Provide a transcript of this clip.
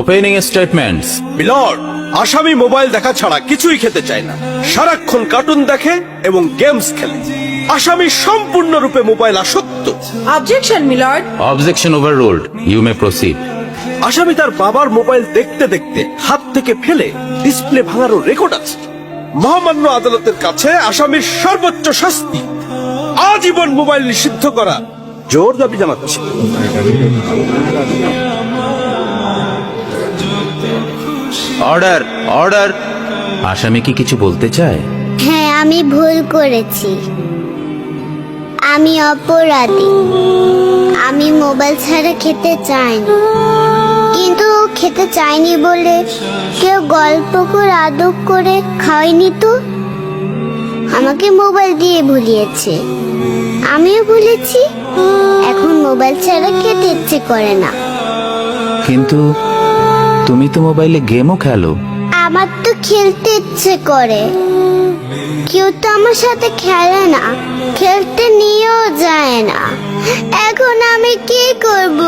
Opening statements. Milord, আসামি mobile দেখা ছাড়া কিছুই খেতে চায় না, সারাক্ষণ কার্টুন দেখে এবং গেমস খেলে। আসামি সম্পূর্ণরূপে মোবাইল আসক্ত। Objection milord. Objection overruled, you may proceed. আসামি তার বাবার মোবাইল দেখতে দেখতে হাত থেকে ফেলে ডিসপ্লে ভাঙারও রেকর্ড আছে। মহামান্য আদালতের কাছে আসামির সর্বোচ্চ শাস্তি আজীবন মোবাইল নিষিদ্ধ করা জোর দাবি জানাচ্ছি। Order, order. আসামি কি কিছু বলতে চায়? হ্যাঁ, আমি ভুল করেছি। আমি অপরাধী। আমি মোবাইল ছাড়া খেতে চাইনি, কিন্তু খেতে চাইনি বলে কেউ গল্প করে আদর করে খাওয়াইনি তো। আমাকে মোবাইল দিয়ে ভুলিয়েছে, আমিও ভুলেছি। এখন মোবাইল ছাড়া খেতে ইচ্ছে করে না। কিন্তু তুমি তো মোবাইলে গেমও খেলো। আমার তো খেলতে ইচ্ছে করে, কেউ তো আমার সাথে খেলে না, খেলতে নিয়েও যায় না। এখন আমি কি করব?